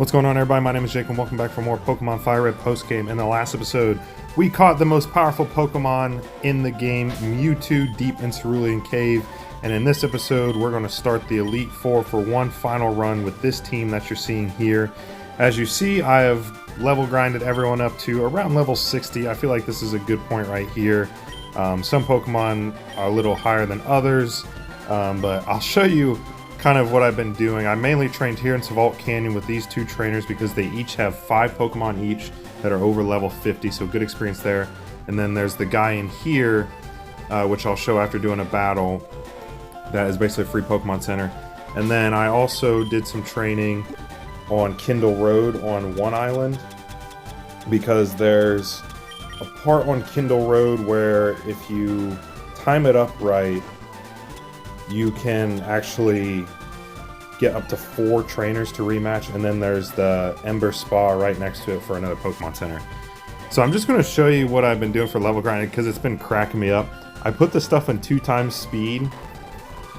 What's going on, everybody? My name is Jake and welcome back for more Pokemon Fire Red post-game. In the last episode, we caught the most powerful Pokemon in the game, Mewtwo, deep in Cerulean Cave. And in this episode, we're going to start the Elite Four for one final run with this team that you're seeing here. As you see, I have level grinded everyone up to around level 60. I feel like this is a good point right here. Some Pokemon are a little higher than others, but I'll show you kind of what I've been doing. I mainly trained here in Savault Canyon with these two trainers because they each have 5 Pokemon each that are over level 50, so good experience there. And then there's the guy in here, which I'll show after doing a battle, that is basically a free Pokemon Center. And then I also did some training on Kindle Road on one island, because there's a part on Kindle Road where if you time it up right, you can actually get up to 4 trainers to rematch, and then there's the Ember Spa right next to it for another Pokemon Center. So I'm just going to show you what I've been doing for level grinding because it's been cracking me up. I put the stuff in 2 times speed,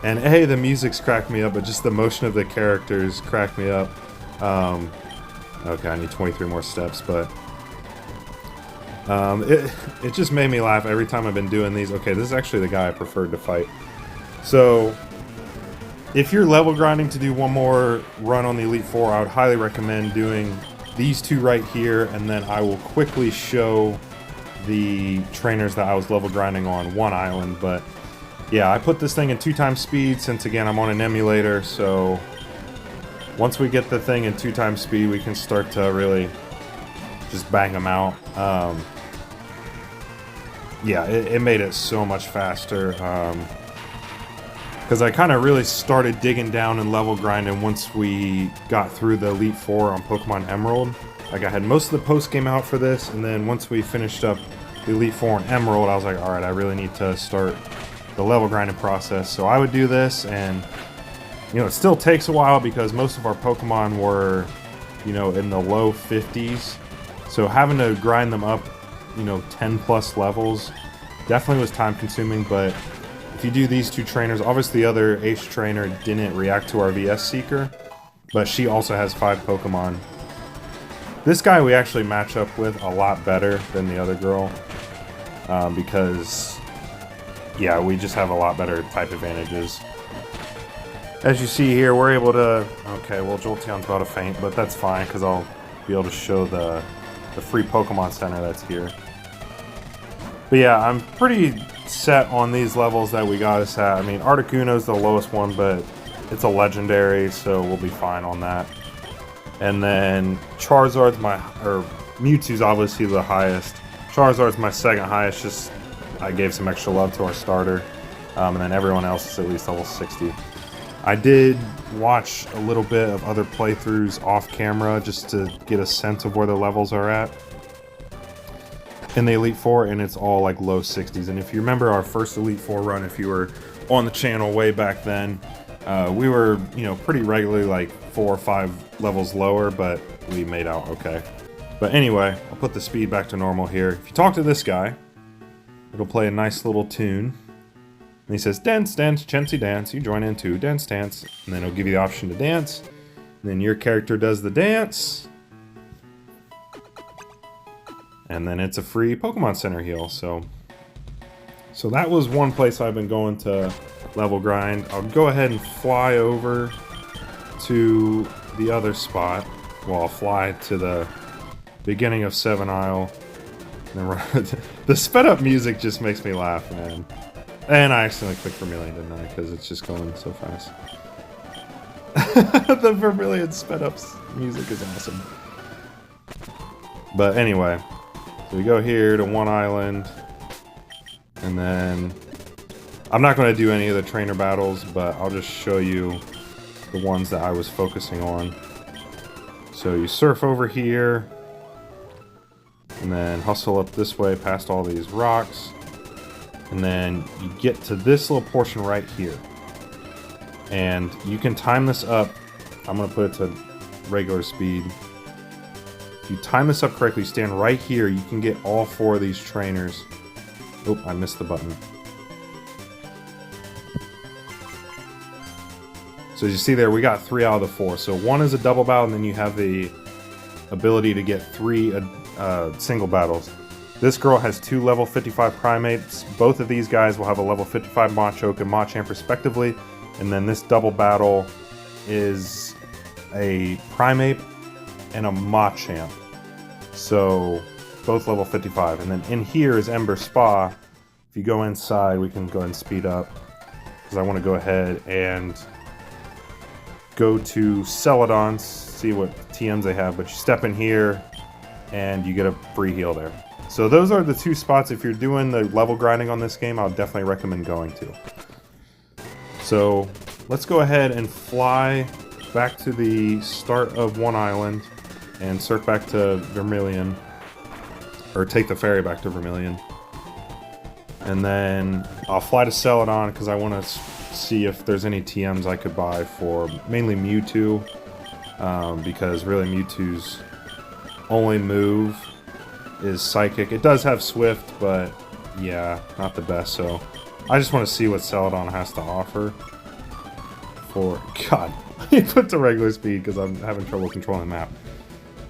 and hey, the music's cracked me up, but just the motion of the characters cracked me up. Okay, I need 23 more steps, but it just made me laugh every time I've been doing these. Okay, this is actually the guy I preferred to fight. So, if you're level grinding to do one more run on the Elite Four, I would highly recommend doing these 2 right here, and then I will quickly show the trainers that I was level grinding on one island. But yeah, I put this thing in 2 times speed since, again, I'm on an emulator, so once we get the thing in 2 times speed, we can start to really just bang them out. Yeah, it made it so much faster. Because I kind of really started digging down and level grinding once we got through the Elite Four on Pokemon Emerald. Like, I had most of the post-game out for this, and then once we finished up the Elite Four on Emerald, I was like, alright, I really need to start the level grinding process. So I would do this, and, you know, it still takes a while because most of our Pokemon were, you know, in the low 50s. So having to grind them up, you know, 10 plus levels definitely was time consuming, but if you do these 2 trainers, obviously the other Ace trainer didn't react to our VS Seeker, but she also has 5 Pokemon. This guy we actually match up with a lot better than the other girl, because, yeah, we just have a lot better type advantages. As you see here, we're able to... Okay, well, Jolteon's about to faint, but that's fine, because I'll be able to show the free Pokemon Center that's here. But yeah, I'm pretty set on these levels that we got us at. I mean, Articuno's the lowest one, but it's a legendary, so we'll be fine on that. And then Charizard's Mewtwo's obviously the highest. Charizard's my second highest, just I gave some extra love to our starter. And then everyone else is at least level 60. I did watch a little bit of other playthroughs off camera just to get a sense of where the levels are at in the Elite Four, and it's all like low 60s. And if you remember our first Elite Four run, if you were on the channel way back then, we were, you know, pretty regularly like 4 or 5 levels lower, but we made out okay. But anyway, I'll put the speed back to normal here. If you talk to this guy, it'll play a nice little tune. And he says, dance, dance, Chansey dance. You join in too, dance, dance. And then it'll give you the option to dance. And then your character does the dance. And then it's a free Pokemon Center heal. So that was one place I've been going to level grind. I'll go ahead and fly over to the other spot. Well, I'll fly to the beginning of 7 Isle. And then the sped up music just makes me laugh, man. And I accidentally clicked Vermilion, didn't I? Because it's just going so fast. The Vermilion sped up music is awesome. But anyway, so we go here to one island, and then I'm not going to do any of the trainer battles, but I'll just show you the ones that I was focusing on. So you surf over here, and then hustle up this way past all these rocks. And then you get to this little portion right here. And you can time this up. I'm going to put it to regular speed. If you time this up correctly, stand right here, you can get all 4 of these trainers. Oop, I missed the button. So as you see there, we got 3 out of the 4. So 1 is a double battle, and then you have the ability to get 3 single battles. This girl has 2 level 55 primates. Both of these guys will have a level 55 Machoke and Machamp respectively. And then this double battle is a primate and a Machamp. So both level 55. And then in here is Ember Spa. If you go inside, we can go ahead and speed up, because I want to go ahead and go to Celadon, see what TMs they have. But you step in here and you get a free heal there. So those are the 2 spots. If you're doing the level grinding on this game, I'll definitely recommend going to. So let's go ahead and fly back to the start of one island and surf back to Vermilion, or take the ferry back to Vermilion. And then I'll fly to Celadon because I want to see if there's any TMs I could buy for mainly Mewtwo, because really Mewtwo's only move is Psychic. It does have Swift, but yeah, not the best. So I just want to see what Celadon has to offer. For God, he put to regular speed because I'm having trouble controlling the map.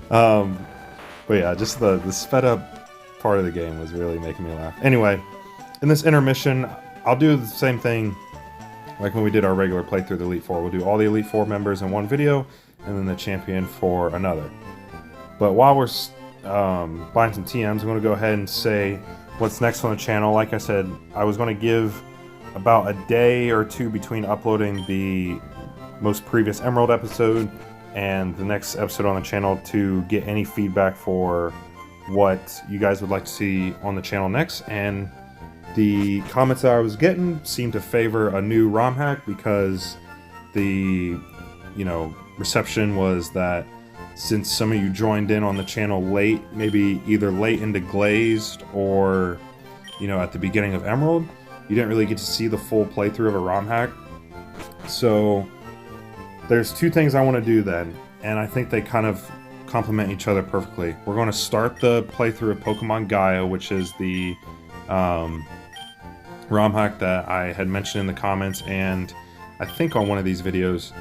But yeah, just the sped up part of the game was really making me laugh. Anyway, in this intermission, I'll do the same thing like when we did our regular playthrough of the Elite Four. We'll do all the Elite Four members in one video, and then the champion for another. But while we're buying some TMs, I'm going to go ahead and say what's next on the channel. Like I said, I was going to give about a day or 2 between uploading the most previous Emerald episode and the next episode on the channel to get any feedback for what you guys would like to see on the channel next. And the comments that I was getting seemed to favor a new ROM hack, because the, reception was that since some of you joined in on the channel late, maybe either late into Glazed or, at the beginning of Emerald, you didn't really get to see the full playthrough of a ROM hack. So there's 2 things I want to do then, and I think they kind of complement each other perfectly. We're going to start the playthrough of Pokemon Gaia, which is the ROM hack that I had mentioned in the comments, and I think on one of these videos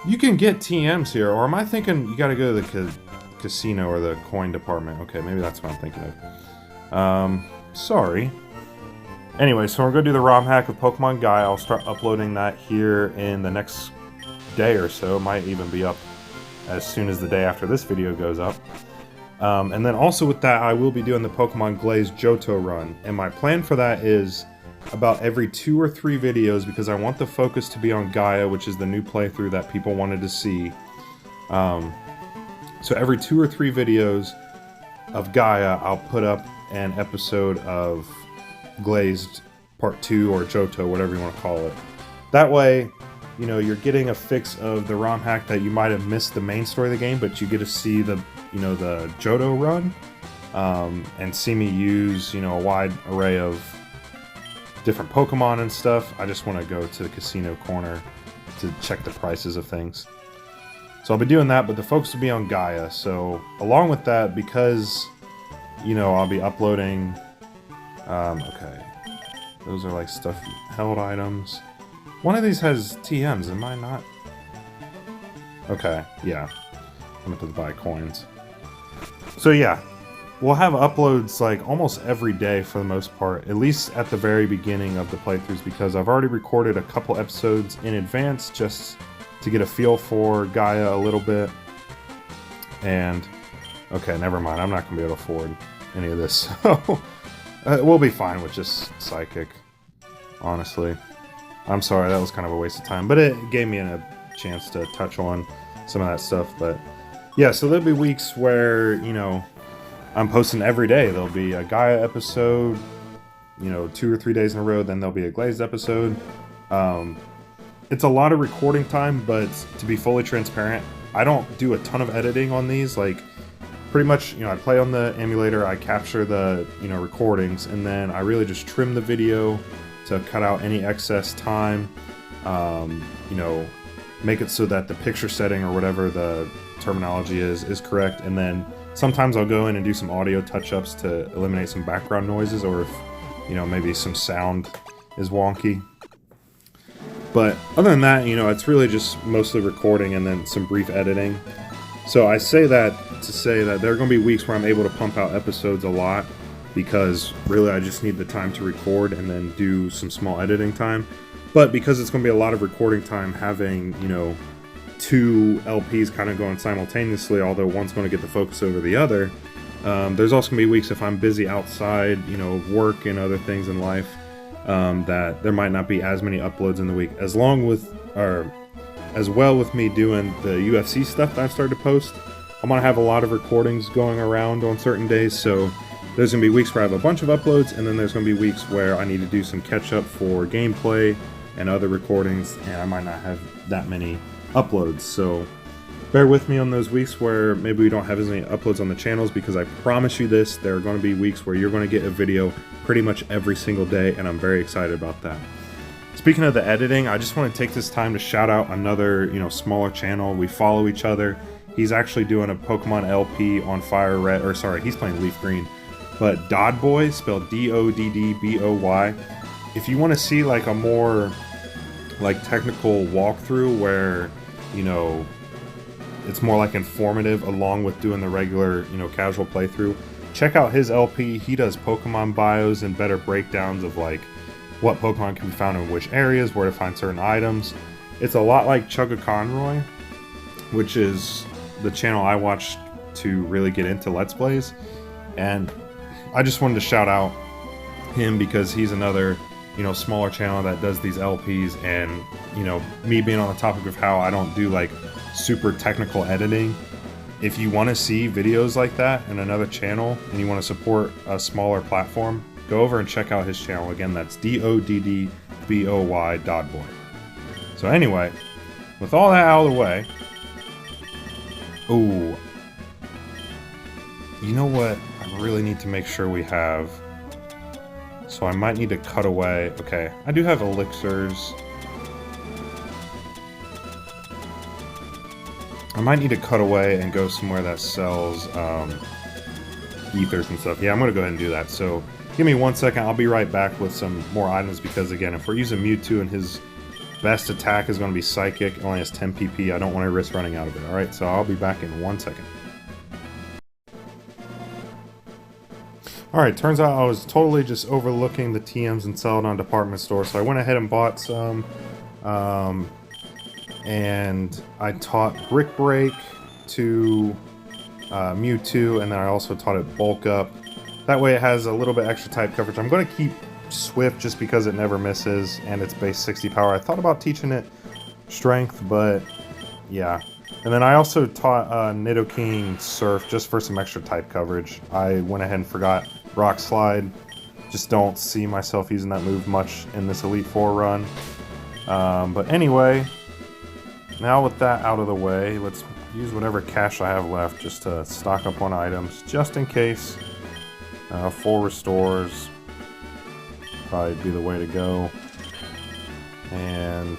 you can get TMs here, or am I thinking you gotta go to the casino or the coin department? Okay, maybe that's what I'm thinking of. Sorry. Anyway, so we're gonna do the ROM hack of Pokemon Gaia. I'll start uploading that here in the next day or so. It might even be up as soon as the day after this video goes up. And then also with that, I will be doing the Pokemon Glazed Johto run. And my plan for that is about every 2 or 3 videos, because I want the focus to be on Gaia, which is the new playthrough that people wanted to see. So every 2 or 3 videos of Gaia, I'll put up an episode of Glazed Part 2 or Johto, whatever you want to call it. That way, you're getting a fix of the ROM hack that you might have missed the main story of the game, but you get to see the, the Johto run, and see me use, a wide array of different Pokemon and stuff. I just want to go to the casino corner to check the prices of things. So I'll be doing that, but the focus will be on Gaia. So along with that, because, I'll be uploading, okay, those are like stuff, held items. One of these has TMs, am I not? Okay, yeah, I'm going to buy coins. So yeah, we'll have uploads like almost every day for the most part, at least at the very beginning of the playthroughs, because I've already recorded a couple episodes in advance just to get a feel for Gaia a little bit. And, okay, never mind, I'm not going to be able to afford any of this, so we'll be fine with just Psychic, honestly. I'm sorry, that was kind of a waste of time, but it gave me a chance to touch on some of that stuff. But yeah, so there'll be weeks where, I'm posting every day. There'll be a Gaia episode, 2 or 3 days in a row, then there'll be a Glazed episode. It's a lot of recording time, but to be fully transparent, I don't do a ton of editing on these. Like, pretty much, I play on the emulator, I capture the, recordings, and then I really just trim the video to cut out any excess time, make it so that the picture setting or whatever the terminology is correct, and then sometimes I'll go in and do some audio touch-ups to eliminate some background noises, or if, maybe some sound is wonky. But other than that, you know, it's really just mostly recording and then some brief editing. So I say that to say that there are going to be weeks where I'm able to pump out episodes a lot, because really I just need the time to record and then do some small editing time. But because it's going to be a lot of recording time, having, you know, 2 LPs kind of going simultaneously, although one's going to get the focus over the other, there's also going to be weeks if I'm busy outside, you know, work and other things in life, that there might not be as many uploads in the week. As well with me doing the UFC stuff that I've started to post, I'm going to have a lot of recordings going around on certain days, so there's going to be weeks where I have a bunch of uploads, and then there's going to be weeks where I need to do some catch up for gameplay and other recordings, and I might not have that many uploads. So bear with me on those weeks where maybe we don't have as many uploads on the channels, because I promise you this, there are going to be weeks where you're going to get a video pretty much every single day, and I'm very excited about that. Speaking of the editing, I just want to take this time to shout out another, you know, smaller channel. We follow each other. He's actually doing a Pokemon LP on Fire Red, or sorry, he's playing Leaf Green, but Doddboy, spelled Doddboy. If you want to see like a more like technical walkthrough where, you know, it's more like informative along with doing the regular, you know, casual playthrough, check out his LP. He does Pokemon bios and better breakdowns of like what Pokemon can be found in which areas, where to find certain items. It's a lot like Chugga Conroy, which is the channel I watched to really get into Let's Plays, and I just wanted to shout out him because he's another, you know, smaller channel that does these LPs. And, you know, me being on the topic of how I don't do like super technical editing, if you want to see videos like that in another channel and you want to support a smaller platform, go over and check out his channel. Again, that's Doddboy. So anyway, with all that out of the way, ooh, you know what I really need to make sure we have? So I might need to cut away. Okay, I do have elixirs. I might need to cut away and go somewhere that sells ethers and stuff. Yeah, I'm going to go ahead and do that. So give me 1 second. I'll be right back with some more items, because again, if we're using Mewtwo and his best attack is going to be Psychic, it only has 10 PP, I don't want to risk running out of it. Alright, so I'll be back in 1 second. Alright, turns out I was totally just overlooking the TMs and Celadon department store, so I went ahead and bought some, and I taught Brick Break to Mewtwo, and then I also taught it Bulk Up. That way it has a little bit extra type coverage. I'm going to keep Swift just because it never misses, and it's base 60 power. I thought about teaching it Strength, but yeah. And then I also taught Nidoking Surf just for some extra type coverage. I went ahead and forgot Rock Slide. Just don't see myself using that move much in this Elite Four run. But anyway, now with that out of the way, let's use whatever cash I have left just to stock up on items, just in case. Full restores probably be the way to go, and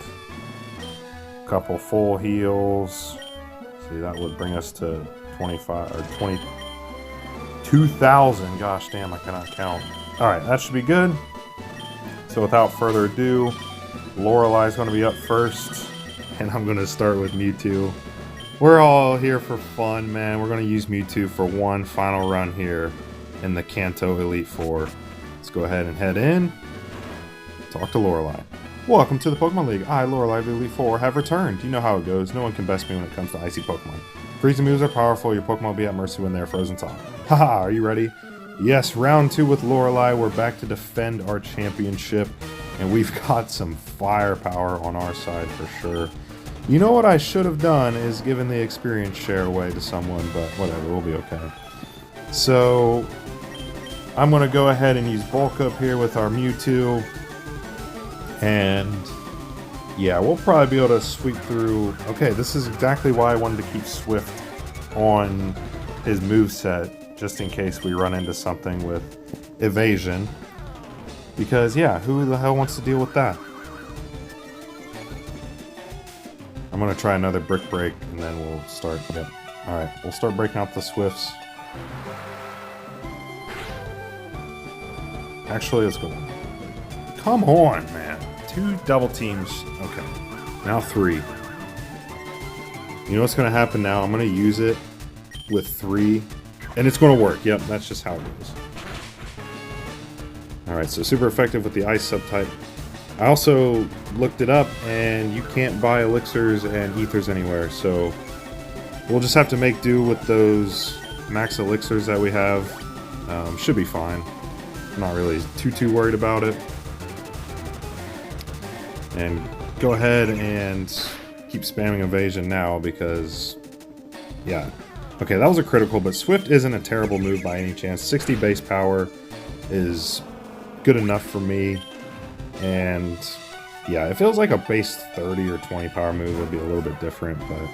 a couple full heals. See, that would bring us to 25 or 22,000. Gosh damn, I cannot count. All right, that should be good. So without further ado, Lorelai's going to be up first, and I'm going to start with Mewtwo. We're all here for fun, man. We're going to use Mewtwo for one final run here in the Kanto Elite Four. Let's go ahead and head in. Talk to Lorelai. Welcome to the Pokemon League. I, Lorelai of the Elite Four, have returned. You know how it goes. No one can best me when it comes to icy Pokemon. Freezing moves are powerful. Your Pokemon will be at mercy when they are frozen solid. Haha, are you ready? Yes, round 2 with Lorelai. We're back to defend our championship, and we've got some firepower on our side for sure. You know what I should have done is given the experience share away to someone, but whatever, we'll be okay. So I'm going to go ahead and use Bulk Up here with our Mewtwo. And yeah, we'll probably be able to sweep through. Okay, this is exactly why I wanted to keep Swift on his moveset, just in case we run into something with evasion. Because yeah, who the hell wants to deal with that? I'm going to try another Brick Break, and then we'll start. Yep. Alright, we'll start breaking out the Swifts. Actually, let's go. Come on, man. 2 double teams. Okay. Now 3. You know what's going to happen now? I'm going to use it with 3. And it's going to work. Yep, that's just how it goes. Alright, so super effective with the ice subtype. I also looked it up, and you can't buy elixirs and ethers anywhere, so we'll just have to make do with those max elixirs that we have. Should be fine. I'm not really too worried about it. And go ahead and keep spamming evasion now because, yeah. Okay, that was a critical, but Swift isn't a terrible move by any chance. 60 base power is good enough for me. And yeah, it feels like a base 30 or 20 power move would be a little bit different, but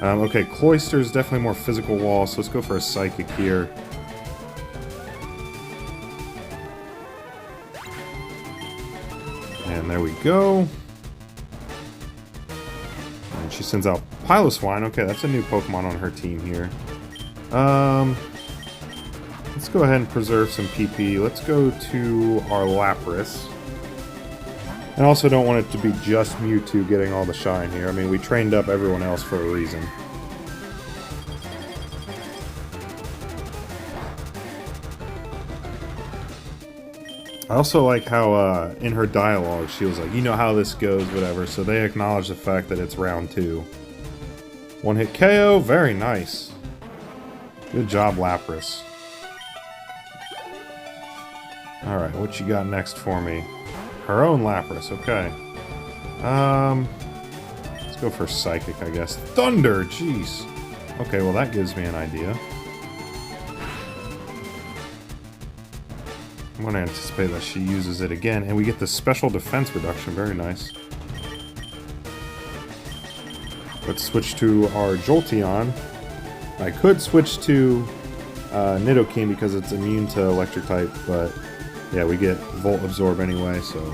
okay, Cloyster's definitely more physical wall, so let's go for a Psychic here. And there we go. And she sends out Piloswine. Okay, that's a new Pokemon on her team here. Let's go ahead and preserve some PP. Let's go to our Lapras. I also don't want it to be just Mewtwo getting all the shine here. I mean, we trained up everyone else for a reason. I also like how in her dialogue she was like, you know how this goes, whatever. So they acknowledge the fact that it's round 2. 1-hit KO, very nice. Good job, Lapras. Alright, what you got next for me? Her own Lapras, okay. Let's go for Psychic, I guess. Thunder, jeez. Okay, well that gives me an idea. I'm going to anticipate that she uses it again, and we get the special defense reduction, very nice. Let's switch to our Jolteon. I could switch to Nidoking because it's immune to electric type, but yeah, we get Volt Absorb anyway, so...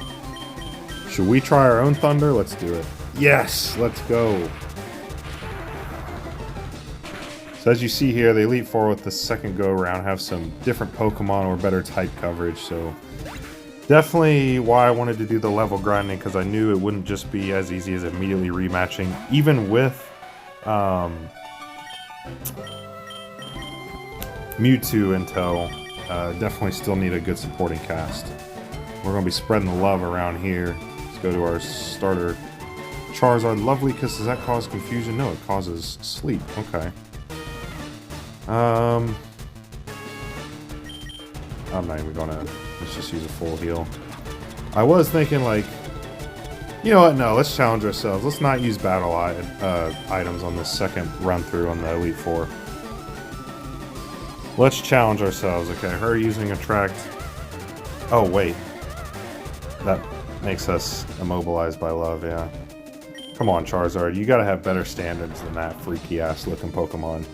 Should we try our own Thunder? Let's do it. Yes! Let's go! So as you see here, the Elite Four with the second go-around have some different Pokemon or better type coverage, so... Definitely why I wanted to do the level grinding, because I knew it wouldn't just be as easy as immediately rematching, even with Mewtwo until... definitely still need a good supporting cast. We're going to be spreading the love around here. Let's go to our starter Charizard. Lovely, because does that cause confusion? No, it causes sleep. Okay. I'm not even going to... Let's just use a full heal. I was thinking, like... You know what? No, let's challenge ourselves. Let's not use battle items on this second run-through on the Elite Four. Let's challenge ourselves. Okay, her using Attract. Oh, wait. That makes us immobilized by love, yeah. Come on, Charizard. You gotta have better standards than that freaky-ass looking Pokemon.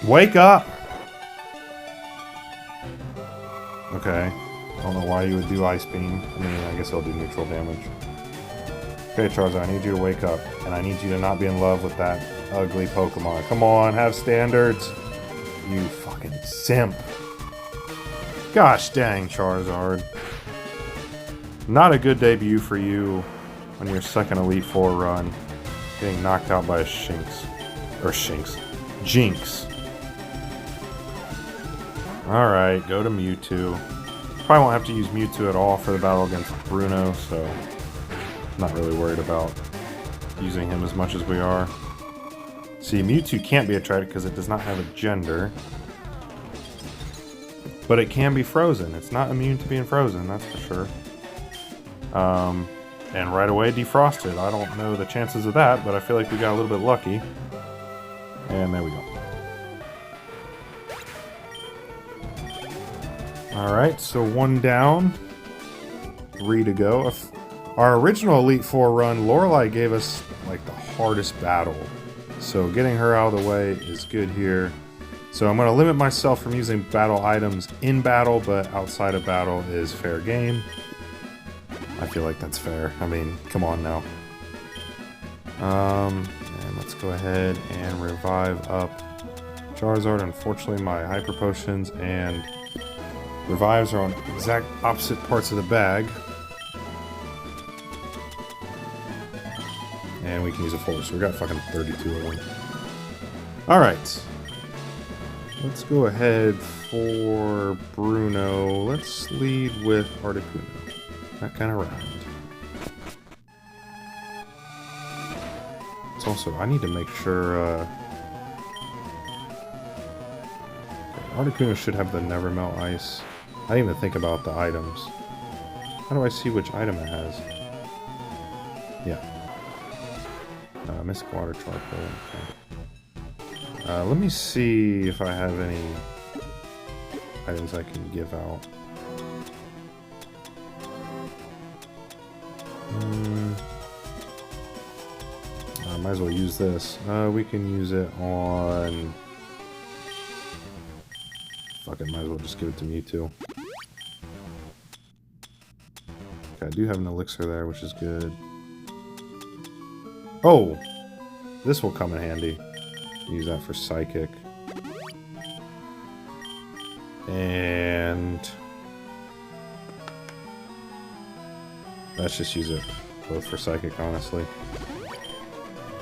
Wake up! Okay. I don't know why you would do Ice Beam. I mean, I guess it'll do neutral damage. Okay, Charizard, I need you to wake up. And I need you to not be in love with that ugly Pokemon. Come on, have standards. You fucking simp. Gosh dang, Charizard. Not a good debut for you on your second Elite Four run. Getting knocked out by a Jinx. Alright, go to Mewtwo. Probably won't have to use Mewtwo at all for the battle against Bruno, so... Not really worried about using him as much as we are. See, Mewtwo can't be attracted because it does not have a gender. But it can be frozen. It's not immune to being frozen, that's for sure. And right away defrosted. I don't know the chances of that, but I feel like we got a little bit lucky. And there we go. Alright, so 1 down. 3 to go. Our original Elite Four run, Lorelei gave us, like, the hardest battle. So getting her out of the way is good here. So I'm going to limit myself from using battle items in battle, but outside of battle is fair game. I feel like that's fair. I mean, come on now. And let's go ahead and revive up Charizard, unfortunately my Hyper Potions and Revives are on exact opposite parts of the bag. And we can use a full, so we got fucking 32 of them. Alright. Let's go ahead for Bruno. Let's lead with Articuno. That kind of round. It's also, I need to make sure, Articuno should have the Never Melt Ice. I didn't even think about the items. How do I see which item it has? Yeah. Mystic Water, Charcoal. Okay. Let me see if I have any items I can give out. Might as well use this. We can use it on... Fuck it, might as well just give it to Mewtwo. Okay, I do have an elixir there, which is good. Oh! This will come in handy. Use that for Psychic. And... let's just use it both for Psychic, honestly.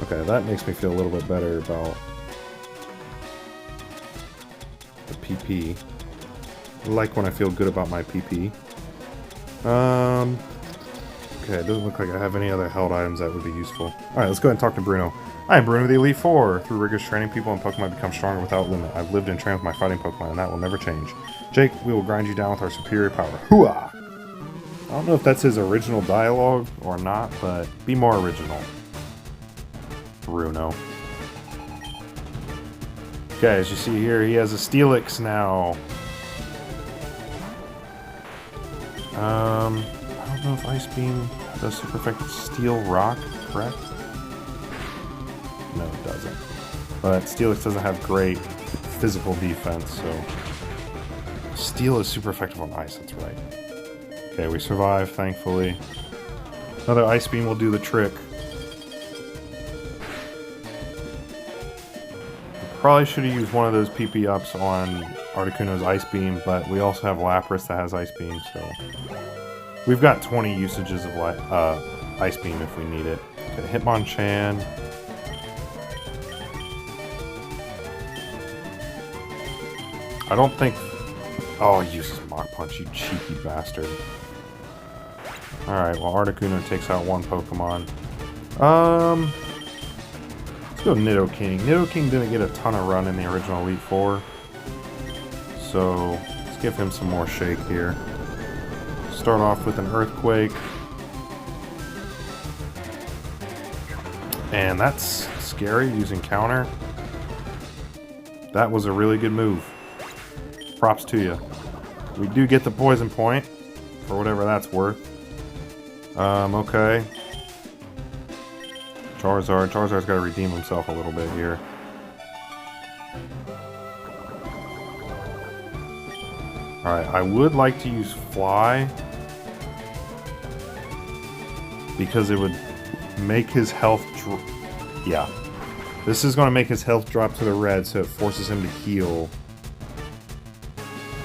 Okay, that makes me feel a little bit better about the PP. I like when I feel good about my PP. Okay, it doesn't look like I have any other held items that would be useful. Alright, let's go ahead and talk to Bruno. I am Bruno the Elite Four. Through rigorous training, people and Pokemon become stronger without limit. I've lived and trained with my fighting Pokemon, and that will never change. Jake, we will grind you down with our superior power. Hooah! I don't know if that's his original dialogue or not, but be more original. Bruno. Okay, as you see here, he has a Steelix now. I don't know if Ice Beam does super effective Steel Rock, correct? No, it doesn't. But Steelix doesn't have great physical defense, so... Steel is super effective on Ice, that's right. Okay, we survive, thankfully. Another Ice Beam will do the trick. Probably should have used one of those PP ups on Articuno's Ice Beam, but we also have Lapras that has Ice Beam, so... We've got 20 usages of Ice Beam if we need it. Okay, Hitmonchan. I don't think... Oh, he uses Mach Punch, you cheeky bastard. Alright, well Articuno takes out one Pokemon. Let's go Nidoking. Nidoking didn't get a ton of run in the original Elite Four. So, let's give him some more shake here. Start off with an Earthquake. And that's scary, using Counter. That was a really good move. Props to you. We do get the Poison Point, for whatever that's worth. Okay. Charizard. Charizard's got to redeem himself a little bit here. Alright, I would like to use Fly. Because it would make his health drop. Yeah. This is going to make his health drop to the red, so it forces him to heal.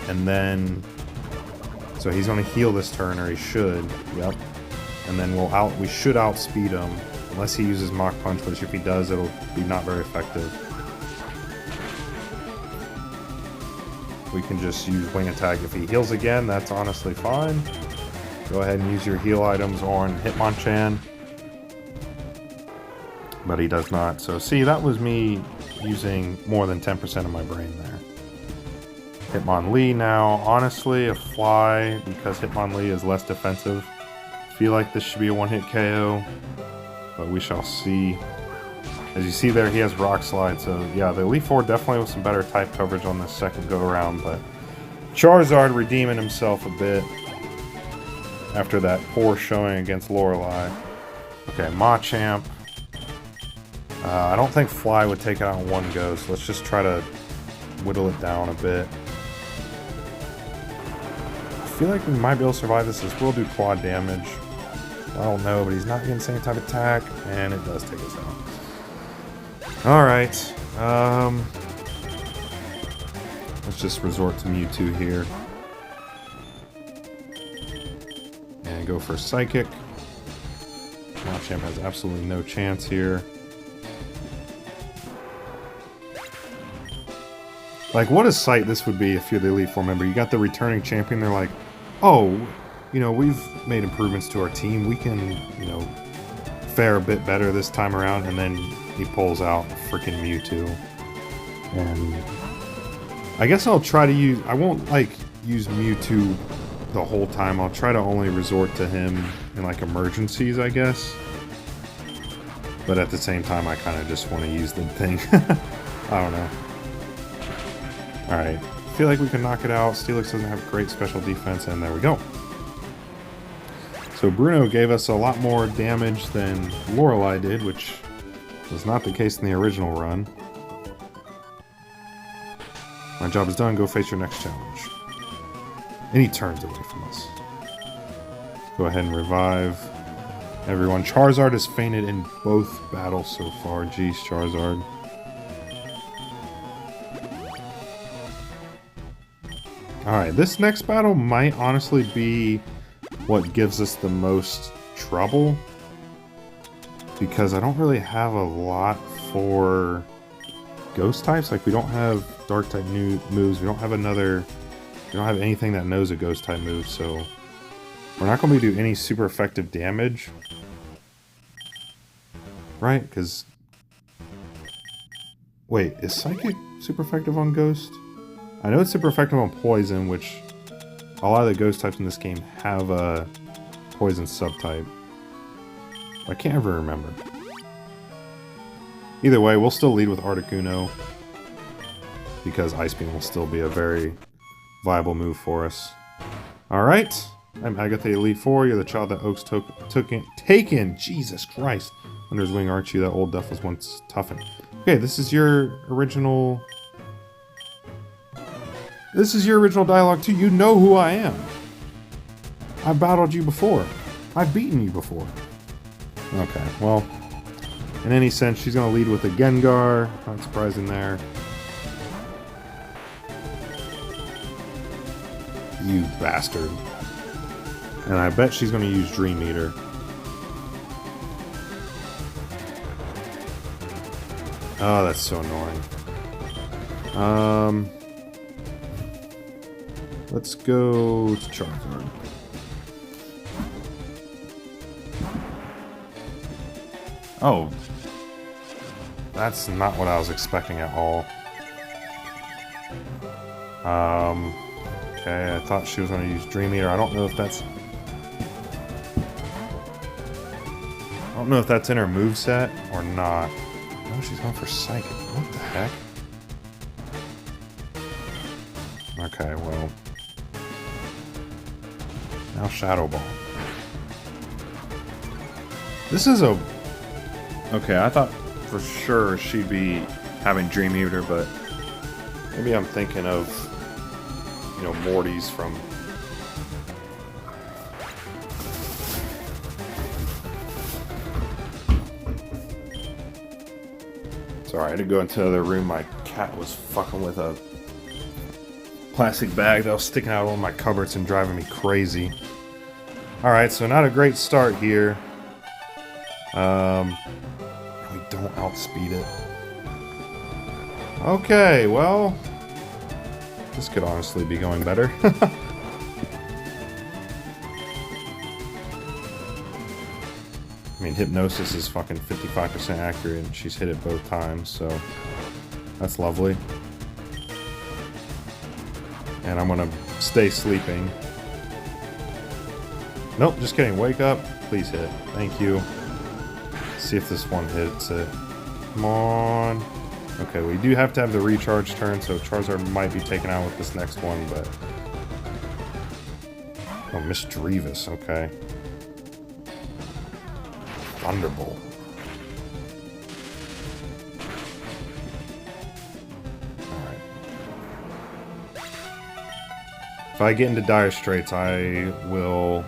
And then... So he's going to heal this turn, or he should. Yep. And then we should outspeed him. Unless he uses Mach Punch, which if he does, it'll be not very effective. We can just use Wing Attack. If he heals again, that's honestly fine. Go ahead and use your heal items on Hitmonchan. But he does not. So see, that was me using more than 10% of my brain there. Hitmonlee now. Honestly, a Fly, because Hitmonlee is less defensive. I feel like this should be a one-hit KO. But we shall see. As you see there, he has Rock Slide. So yeah, the Elite Four definitely with some better type coverage on this second go-around. But Charizard redeeming himself a bit after that poor showing against Lorelei. Okay, Machamp. I don't think Fly would take it out in one go, so let's just try to whittle it down a bit. I feel like we might be able to survive this. This will do quad damage. I don't know, but he's not getting the same type of attack, and it does take us out. Alright. let's just resort to Mewtwo here. And go for Psychic. Machamp has absolutely no chance here. Like, what a sight this would be if you're the Elite Four member. You got the returning champion, they're like, oh, you know, we've made improvements to our team. We can, you know, fare a bit better this time around. And then he pulls out freaking Mewtwo. And I guess I'll try to use... I won't, like, use Mewtwo the whole time. I'll try to only resort to him in, like, emergencies, I guess. But at the same time, I kind of just want to use the thing. I don't know. Alright, feel like we can knock it out. Steelix doesn't have great special defense, and there we go. So Bruno gave us a lot more damage than Lorelei did, which was not the case in the original run. My job is done. Go face your next challenge. And he turns away from us. Go ahead and revive everyone. Charizard has fainted in both battles so far. Jeez, Charizard. Alright, this next battle might honestly be what gives us the most trouble. Because I don't really have a lot for ghost types. Like, we don't have dark type moves. We don't have anything that knows a ghost type move, so we're not going to do any super effective damage. Right? Because... Wait, is Psychic super effective on Ghost? I know it's super effective on Poison, which a lot of the Ghost types in this game have a Poison subtype. I can't ever remember. Either way, we'll still lead with Articuno, because Ice Beam will still be a very viable move for us. Alright, I'm Agatha Elite Four. You're the child that Oaks taken, Jesus Christ, under his wing, aren't you? That old duff was once toughened. Okay, this is your original... This is your original dialogue too. You know who I am. I've battled you before. I've beaten you before. Okay, well, in any sense, she's going to lead with a Gengar. Not surprising there. You bastard. And I bet she's going to use Dream Eater. Oh, that's so annoying. Let's go to Charizard. Oh. That's not what I was expecting at all. Okay, I thought she was going to use Dream Eater. I don't know if that's in her moveset or not. No, she's going for Psychic. What the heck? Okay, well. Now Shadow Ball. This is a... Okay, I thought for sure she'd be having Dream Eater, but maybe I'm thinking of, you know, Morty's from... Sorry, I had to go into the other room. My cat was fucking with a plastic bag that was sticking out of one of my cupboards and driving me crazy. Alright, so not a great start here. We don't outspeed it. Okay, well, this could honestly be going better. I mean, Hypnosis is fucking 55% accurate, and she's hit it both times, so that's lovely. And I'm gonna stay sleeping. Nope, just kidding. Wake up. Please hit. Thank you. See if this one hits it. Come on. Okay, we do have to have the recharge turn, so Charizard might be taken out with this next one, but... Oh, Miss Drevis, okay. Thunderbolt. Alright. If I get into dire straits, I will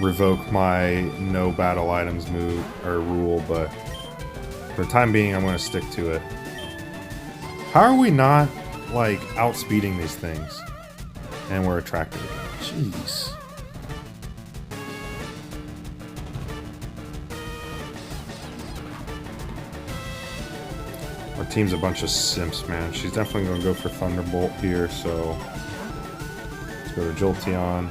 revoke my no battle items move or rule, but for the time being, I'm going to stick to it. How are we not like outspeeding these things. And we're attracted again. Jeez. Our team's a bunch of simps, man. She's definitely going to go for Thunderbolt here, so let's go to Jolteon.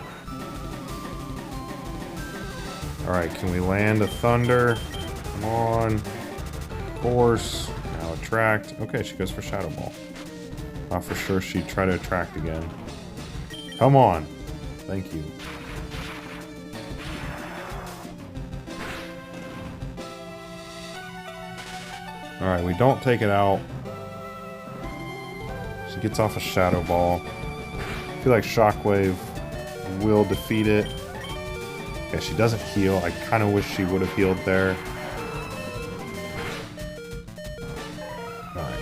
Alright, can we land a Thunder? Come on. Of course. Now attract. Okay, she goes for Shadow Ball. Thought for sure she'd try to attract again. Come on. Thank you. Alright, we don't take it out. She gets off a Shadow Ball. I feel like Shockwave will defeat it. Yeah, she doesn't heal. I kind of wish she would have healed there. Alright.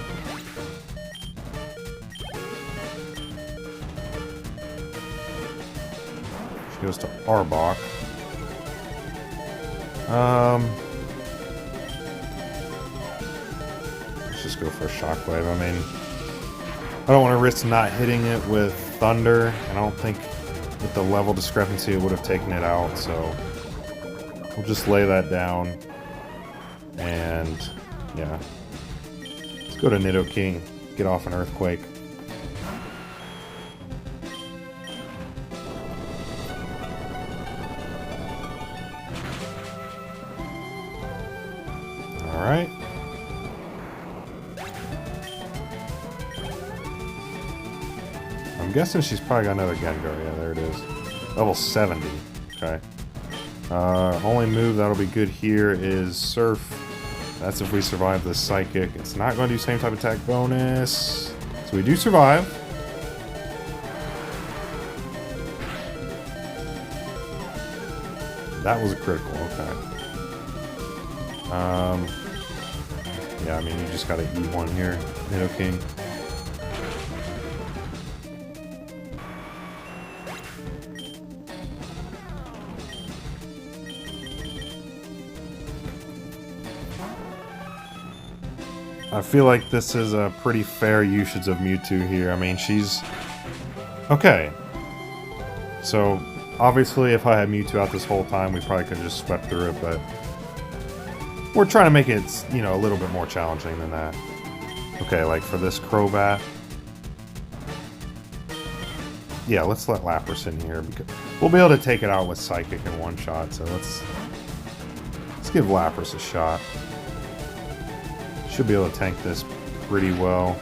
She goes to Arbok. Let's just go for a Shockwave. I mean, I don't want to risk not hitting it with Thunder. I don't think with the level discrepancy it would have taken it out, so we'll just lay that down. And yeah. Let's go to Nidoking. Get off an Earthquake. Alright. I'm guessing she's probably got another Gengar. Yeah, there it is. Level 70. Okay. Only move that'll be good here is Surf. That's if we survive the Psychic. It's not going to do same type attack bonus. So we do survive. That was a critical. Okay. Yeah, I mean, you just gotta eat one here, Nidoking. I feel like this is a pretty fair usage of Mewtwo here. I mean, she's... Okay. So, obviously, if I had Mewtwo out this whole time, we probably could have just swept through it, but... We're trying to make it, you know, a little bit more challenging than that. Okay, like for this Crobat. Yeah, let's let Lapras in here, because we'll be able to take it out with Psychic in one shot, so let's give Lapras a shot. Should be able to tank this pretty well.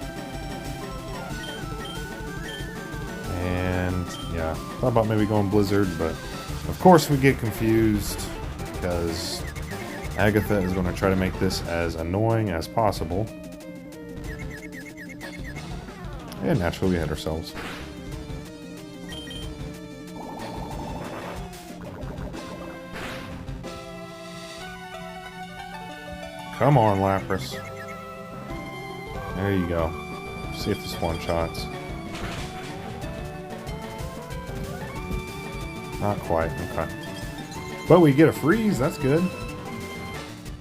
And yeah, thought about maybe going Blizzard, but of course we get confused because Agatha is going to try to make this as annoying as possible. And naturally we hit ourselves. Come on, Lapras. There you go. See if this one-shots. Not quite, okay. But we get a freeze, that's good.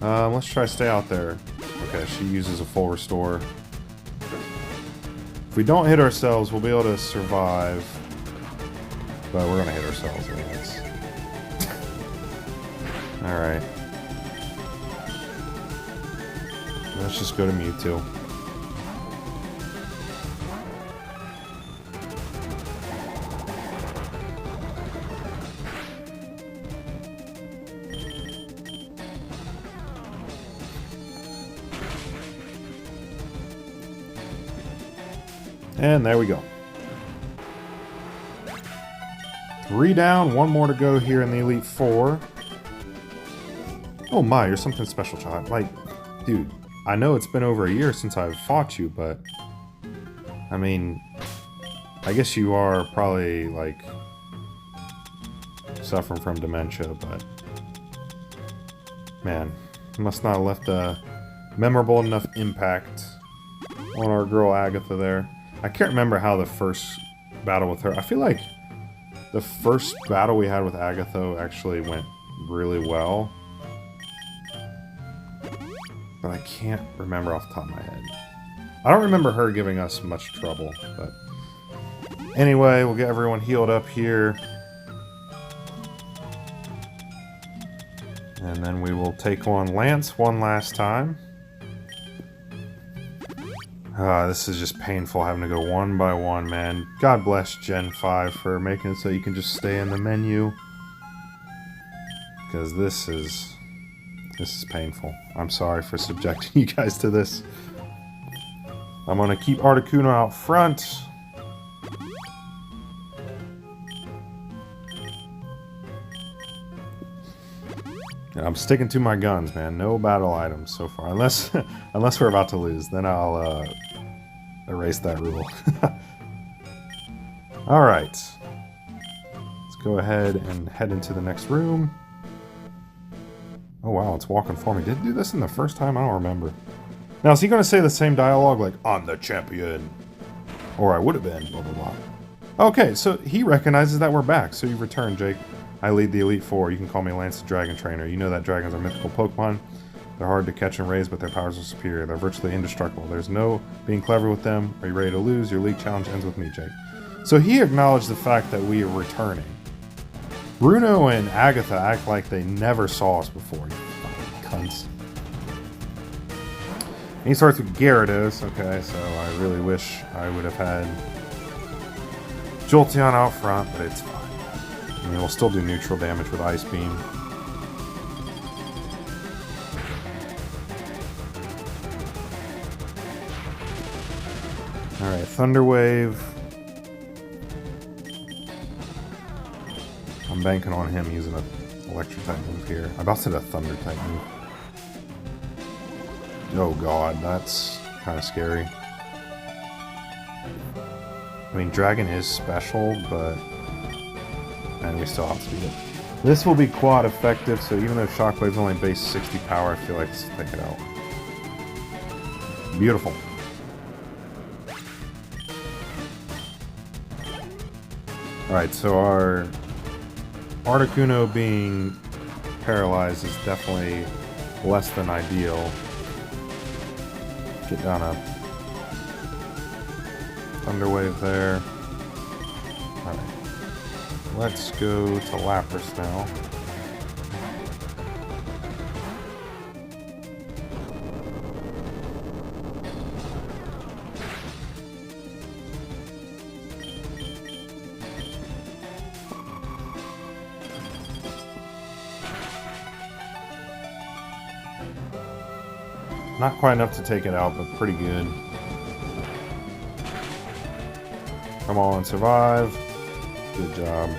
Let's try to stay out there. Okay, she uses a full restore. If we don't hit ourselves, we'll be able to survive. But we're gonna hit ourselves anyways. Alright. Let's just go to Mewtwo. And there we go. 3 down, 1 more to go here in the Elite Four. Oh my, you're something special, child. Like, dude, I know it's been over a year since I've fought you, but... I mean... I guess you are probably, like... suffering from dementia, but... Man, you must not have left a memorable enough impact on our girl Agatha there. I can't remember how the first battle with her... I feel like the first battle we had with Agatha actually went really well. But I can't remember off the top of my head. I don't remember her giving us much trouble, but... Anyway, we'll get everyone healed up here. And then we will take on Lance one last time. This is just painful having to go one by one, man. God bless Gen 5 for making it so you can just stay in the menu. Because this is painful. I'm sorry for subjecting you guys to this. I'm going to keep Articuno out front. I'm sticking to my guns, man. No battle items so far. Unless we're about to lose. Then I'll erase that rule. Alright. Let's go ahead and head into the next room. Oh wow, it's walking for me. Did it do this in the first time? I don't remember. Now, is he going to say the same dialogue like, I'm the champion? Or I would have been, blah blah blah. Okay, so he recognizes that we're back. So you've returned, Jake. I lead the Elite Four. You can call me Lance the Dragon Trainer. You know that dragons are mythical Pokemon. They're hard to catch and raise, but their powers are superior. They're virtually indestructible. There's no being clever with them. Are you ready to lose? Your league challenge ends with me, Jake. So he acknowledged the fact that we are returning. Bruno and Agatha act like they never saw us before. You fucking cunts. And he starts with Gyarados. Okay, so I really wish I would have had Jolteon out front, but it's fine. I mean, we'll still do neutral damage with Ice Beam. Alright, Thunder Wave. I'm banking on him using an Electric type move here. I'm about to do a Thunder type move. Oh god, that's kind of scary. I mean, Dragon is special, but... and we still have to beat it. This will be quad effective, so even though Shockwave's only base 60 power, I feel like this will take it out. Beautiful. Alright, so our Articuno being paralyzed is definitely less than ideal. Get down a Thunder Wave there. Alright. Let's go to Lapras now. Not quite enough to take it out, but pretty good. Come on, survive. Good job.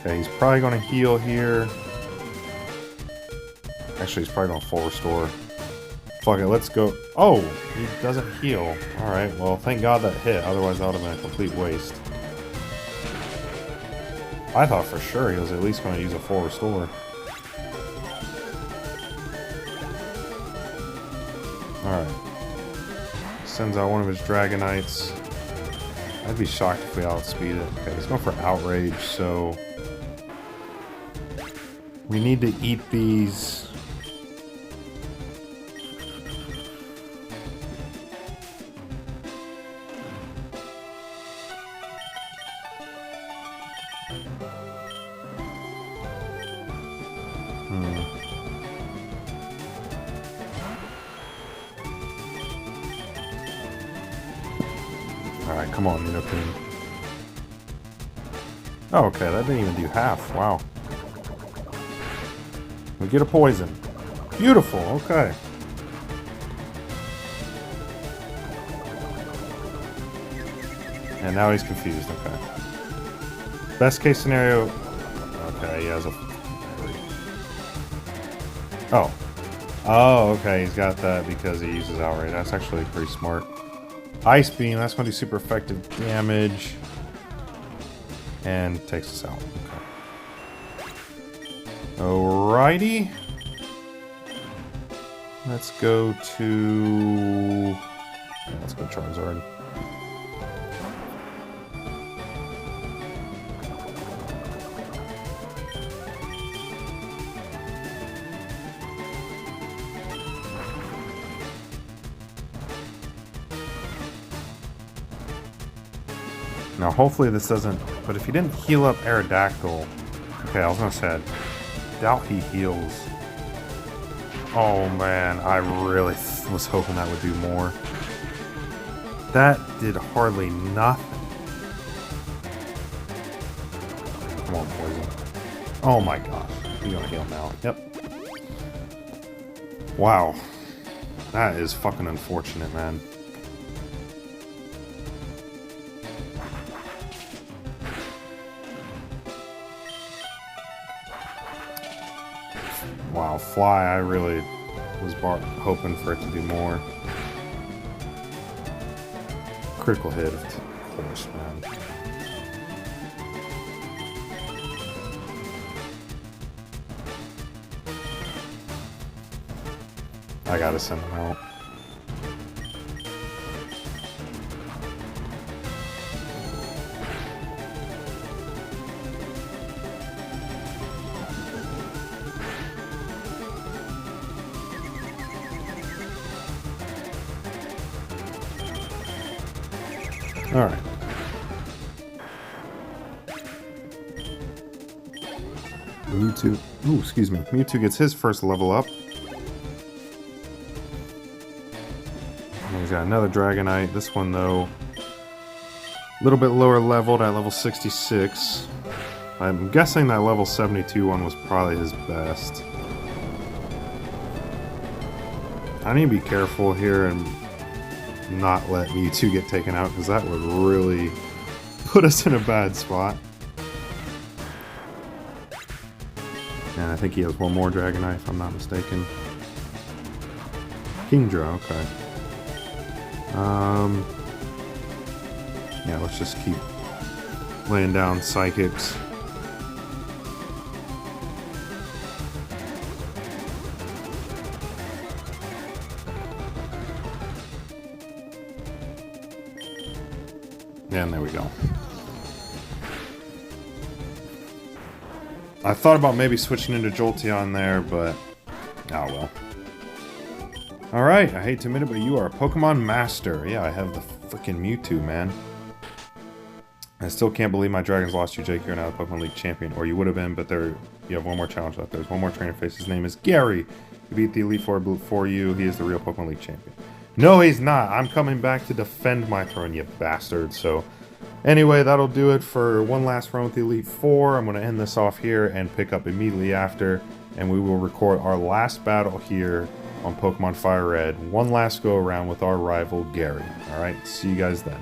Okay, he's probably going to heal here. Actually, he's probably going to full restore. Fuck it, let's go. Oh, he doesn't heal. Alright, well, thank God that hit. Otherwise, that would have been a complete waste. I thought for sure he was at least going to use a full restore. Alright. Sends out one of his Dragonites. I'd be shocked if we outspeed it. Okay, he's going for Outrage, so... we need to eat these... Alright, come on, Nidoking. Oh, okay, that didn't even do half. Wow. We get a poison. Beautiful, okay. And now he's confused, okay. Best case scenario... okay, he has a... oh. Oh, okay, he's got that because he uses Outrage. That's actually pretty smart. Ice Beam, that's going to do super effective damage. And takes us out. Okay. Alrighty. Let's go to... yeah, let's go Charizard. Now, hopefully this doesn't... But if he didn't heal up Aerodactyl... Okay, I was gonna say, I doubt he heals. Oh, man. I really was hoping that would do more. That did hardly nothing. Come on, poison. Oh, my gosh. You're gonna heal now. Yep. Wow. That is fucking unfortunate, man. Wow, Fly, I really was hoping for it to do more. Critical hit, of course, man. I gotta send him out. Alright. Mewtwo. Ooh, excuse me. Mewtwo gets his first level up. And he's got another Dragonite. This one, though, a little bit lower leveled at level 66. I'm guessing that level 72 one was probably his best. I need to be careful here and not let Mewtwo get taken out, because that would really put us in a bad spot. And I think he has one more Dragonite, if I'm not mistaken. Kingdra, okay. Yeah, let's just keep laying down Psychics. And there we go. I thought about maybe switching into Jolteon there, but... oh well. Alright, I hate to admit it, but you are a Pokemon Master. Yeah, I have the freaking Mewtwo, man. I still can't believe my Dragons lost you, Jake. You're now the Pokemon League champion. Or you would have been, but you have one more challenge left. There's one more trainer face. His name is Gary. He beat the Elite Four for you. He is the real Pokemon League champion. No, he's not. I'm coming back to defend my throne, you bastard. So, anyway, that'll do it for one last run with the Elite Four. I'm going to end this off here and pick up immediately after. And we will record our last battle here on Pokemon Fire Red. One last go around with our rival, Gary. Alright, see you guys then.